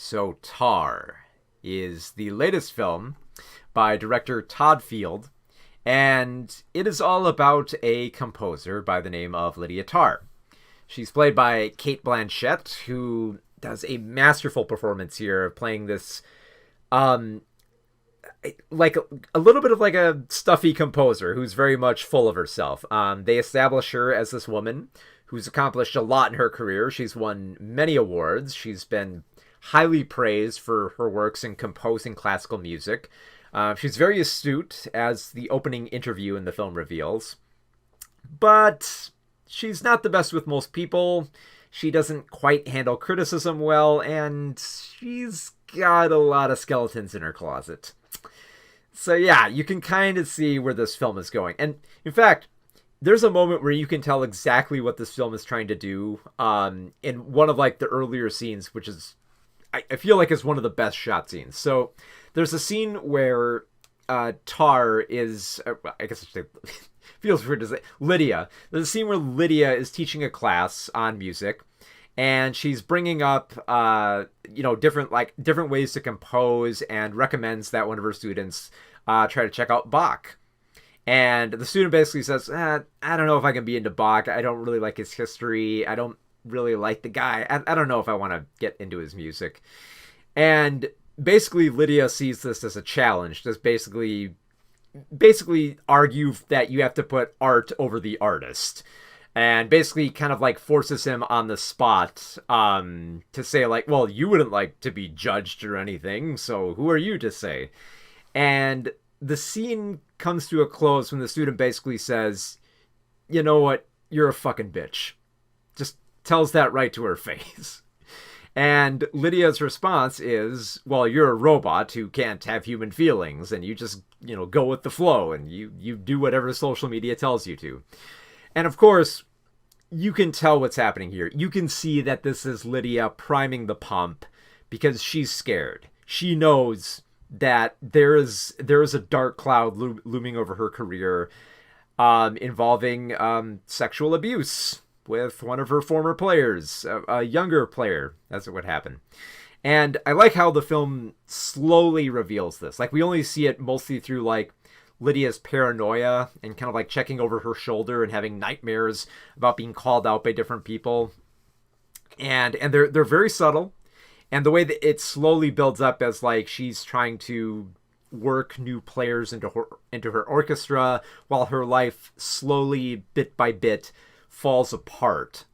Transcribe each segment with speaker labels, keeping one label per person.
Speaker 1: So Tar is the latest film by director Todd Field, and it is all about a composer by the name of Lydia Tarr. She's played by Cate Blanchett, who does a masterful performance here, playing this, like a little bit of like a stuffy composer who's very much full of herself. They establish her as this woman who's accomplished a lot in her career. She's won many awards. She's been highly praised for her works in composing classical music. She's very astute, as the opening interview in the film reveals. But she's not the best with most people. She doesn't quite handle criticism well, and she's got a lot of skeletons in her closet. So yeah, you can kind of see where this film is going. And in fact, there's a moment where you can tell exactly what this film is trying to do in one of like the earlier scenes, which is, I feel like is one of the best shot scenes. So there's a scene where Tar is, I guess it feels weird to say, Lydia. There's a scene where Lydia is teaching a class on music, and she's bringing up, different ways to compose, and recommends that one of her students try to check out Bach. And the student basically says, I don't know if I can be into Bach. I don't really like his history. I don't really like the guy. I don't know if I want to get into his music. And basically Lydia sees this as a challenge. Just basically argue that you have to put art over the artist. And basically kind of like forces him on the spot to say like, well, you wouldn't like to be judged or anything, so who are you to say? And the scene comes to a close when the student basically says, you know what, you're a fucking bitch. Just tells that right to her face. And Lydia's response is, well, you're a robot who can't have human feelings, and you just, go with the flow, and you do whatever social media tells you to. And of course, you can tell what's happening here. You can see that this is Lydia priming the pump because she's scared. She knows that there is a dark cloud looming over her career involving sexual abuse with one of her former players, a younger player, as it would happen. And I like how the film slowly reveals this. Like, we only see it mostly through, like, Lydia's paranoia and kind of, like, checking over her shoulder and having nightmares about being called out by different people. And they're very subtle. And the way that it slowly builds up as, like, she's trying to work new players into her orchestra while her life slowly, bit by bit, falls apart.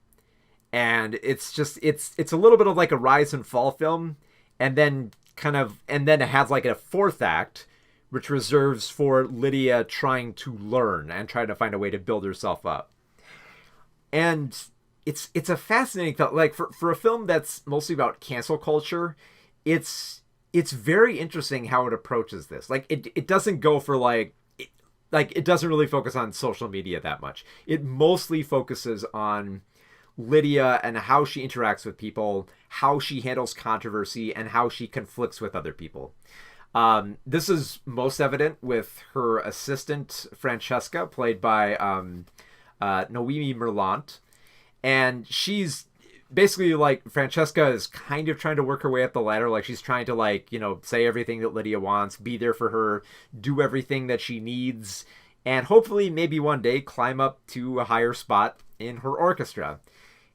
Speaker 1: And it's a little bit of like a rise and fall film, and then it has like a fourth act which reserves for Lydia trying to learn and trying to find a way to build herself up. And it's a fascinating film. Like, for a film that's mostly about cancel culture, it's very interesting how it approaches this. Like, it doesn't go for it doesn't really focus on social media that much. It mostly focuses on Lydia and how she interacts with people, how she handles controversy, and how she conflicts with other people. This is most evident with her assistant, Francesca, played by Noemi Merlant. And she's basically, like, Francesca is kind of trying to work her way up the ladder. Like, she's trying to, like, say everything that Lydia wants, be there for her, do everything that she needs, and hopefully maybe one day climb up to a higher spot in her orchestra.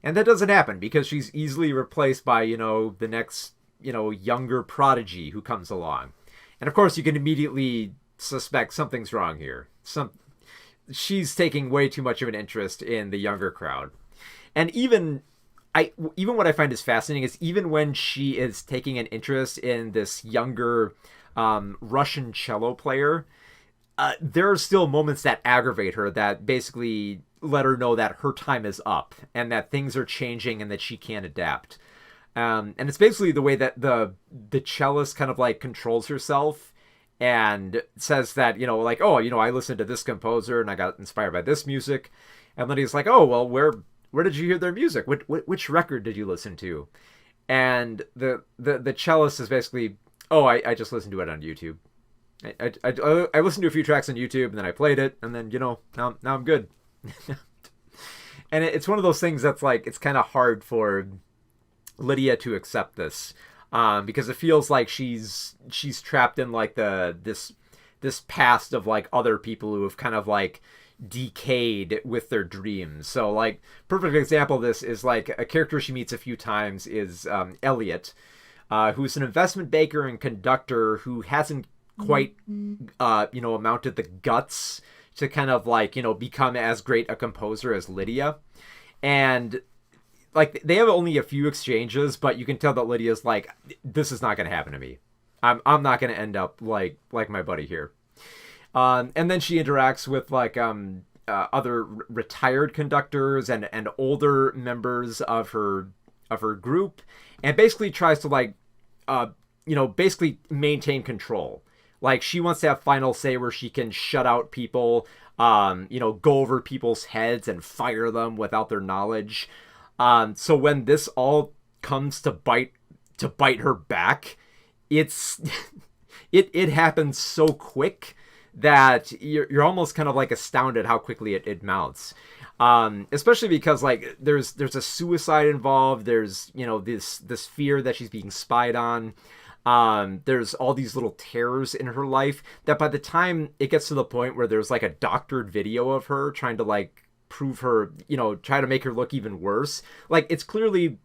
Speaker 1: And that doesn't happen because she's easily replaced by, the next, younger prodigy who comes along. And of course, you can immediately suspect something's wrong here. She's taking way too much of an interest in the younger crowd. And even what I find is fascinating is even when she is taking an interest in this younger Russian cello player, there are still moments that aggravate her, that basically let her know that her time is up and that things are changing and that she can't adapt. And it's basically the way that the cellist kind of like controls herself and says that, I listened to this composer and I got inspired by this music. And then he's like, oh, well, where did you hear their music? Which record did you listen to? And the cellist is basically, oh, I just listened to it on YouTube. I listened to a few tracks on YouTube and then I played it and then, now I'm good. And it's one of those things that's like, it's kind of hard for Lydia to accept this. because it feels like she's trapped in like this past of like other people who have kind of like decayed with their dreams. So like perfect example of this is like a character she meets a few times is Elliot, who's an investment banker and conductor who hasn't quite amounted the guts to kind of like become as great a composer as Lydia. And like they have only a few exchanges, but you can tell that Lydia's like, this is not going to happen to me. I'm not going to end up like my buddy here. And then she interacts with like other retired conductors and older members of her group, and basically tries to like basically maintain control. Like she wants to have final say where she can shut out people, go over people's heads and fire them without their knowledge. So when this all comes to bite her back, it's it happens so quick that you're almost kind of like astounded how quickly it mounts. Especially because like there's a suicide involved. There's this fear that she's being spied on. There's all these little terrors in her life that by the time it gets to the point where there's like a doctored video of her trying to like prove her, try to make her look even worse. Like it's clearly,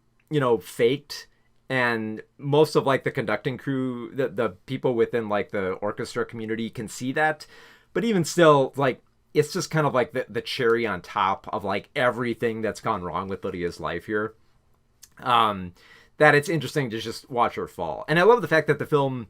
Speaker 1: faked. And most of like the conducting crew, the people within like the orchestra community can see that. But even still, like, it's just kind of like the cherry on top of like everything that's gone wrong with Lydia's life here. That it's interesting to just watch her fall. And I love the fact that the film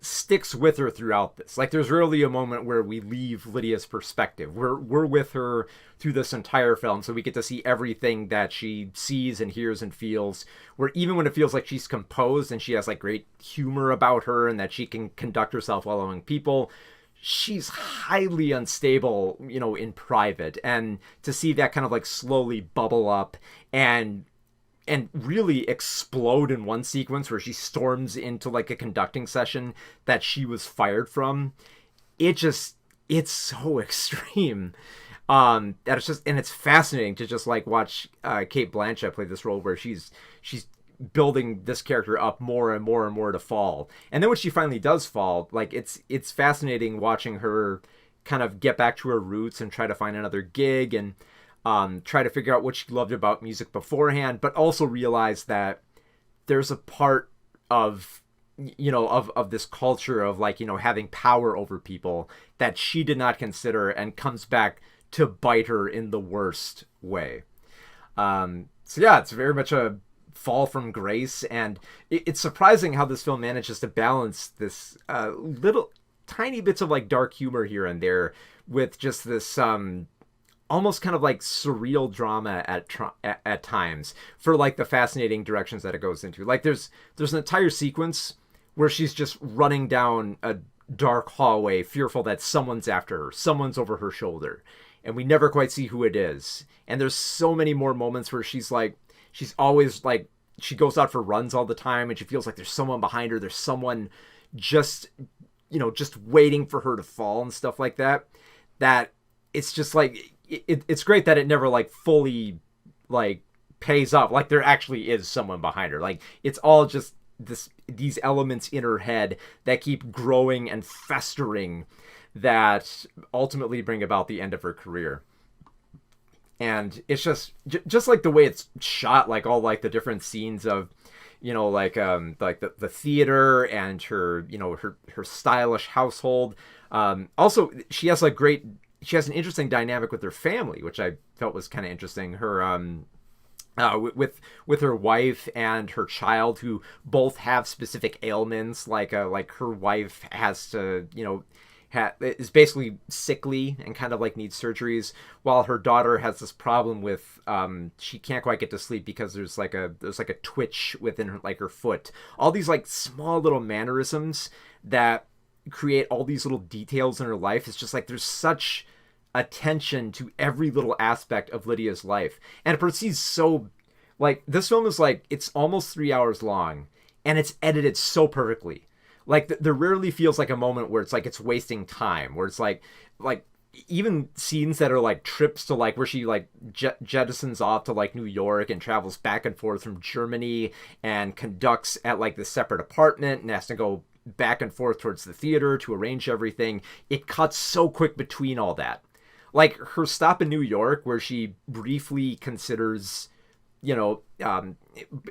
Speaker 1: sticks with her throughout this. Like there's rarely a moment where we leave Lydia's perspective. We're with her through this entire film, so we get to see everything that she sees and hears and feels, where even when it feels like she's composed and she has like great humor about her and that she can conduct herself well among people, she's highly unstable, in private. And to see that kind of like slowly bubble up and really explode in one sequence where she storms into like a conducting session that she was fired from, it's so extreme. That it's just, and it's fascinating to just like watch Cate Blanchett play this role where she's building this character up more and more and more to fall. And then when she finally does fall, like it's fascinating watching her kind of get back to her roots and try to find another gig and try to figure out what she loved about music beforehand, but also realize that there's a part of this culture of like, having power over people that she did not consider and comes back to bite her in the worst way. So yeah, it's very much a fall from grace, and it's surprising how this film manages to balance this little tiny bits of like dark humor here and there with just this almost kind of like surreal drama at times for like the fascinating directions that it goes into. Like there's an entire sequence where she's just running down a dark hallway, fearful that someone's after her, someone's over her shoulder, and we never quite see who it is. And there's so many more moments where she's always like, she goes out for runs all the time and she feels like there's someone behind her, there's someone just waiting for her to fall and stuff like that. That it's just like, it's great that it never like fully like pays off. Like there actually is someone behind her. Like it's all just these elements in her head that keep growing and festering that ultimately bring about the end of her career. And it's just like the way it's shot, like all like the different scenes of, like the theater and her, her stylish household. Also she has an interesting dynamic with her family, which I felt was kind of interesting. Her with her wife and her child, who both have specific ailments. Like her wife has to is basically sickly and kind of like needs surgeries, while her daughter has this problem with she can't quite get to sleep because there's like a twitch within her, like her foot. All these like small little mannerisms that create all these little details in her life. It's just like there's such attention to every little aspect of Lydia's life, and it proceeds so like, this film is like, it's almost 3 hours long and it's edited so perfectly. Like there rarely feels like a moment where it's like it's wasting time, where it's like even scenes that are like trips to like where she like jettisons off to like New York and travels back and forth from Germany and conducts at like the separate apartment and has to go back and forth towards the theater to arrange everything. It cuts so quick between all that. Like her stop in New York where she briefly considers, you know,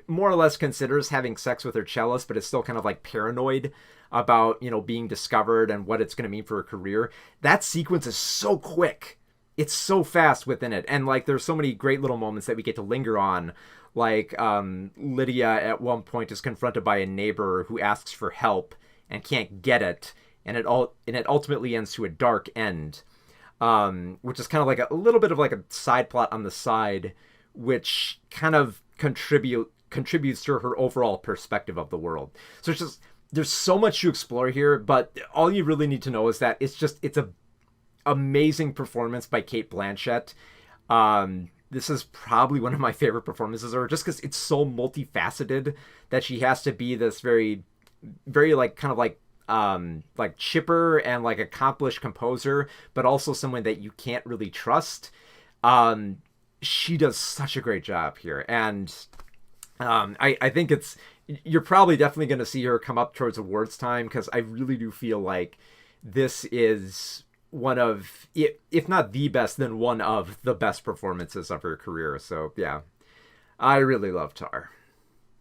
Speaker 1: more or less considers having sex with her cellist, but is still kind of like paranoid about, you know, being discovered and what it's going to mean for her career. That sequence is so quick. It's so fast within it. And like there's so many great little moments that we get to linger on. Like Lydia at one point is confronted by a neighbor who asks for help and can't get it. And it ultimately ends to a dark end. Which is kind of like a little bit of like a side plot on the side, which kind of contributes to her overall perspective of the world. So it's just there's so much to explore here, but all you really need to know is that it's a amazing performance by Cate Blanchett. This is probably one of my favorite performances of her, just because it's so multifaceted that she has to be this very, very like kind of like chipper and like accomplished composer, but also someone that you can't really trust. She does such a great job here, and I think you're probably definitely going to see her come up towards awards time, because I really do feel like this is one of, if not the best, then one of the best performances of her career. So yeah, I really love Tar.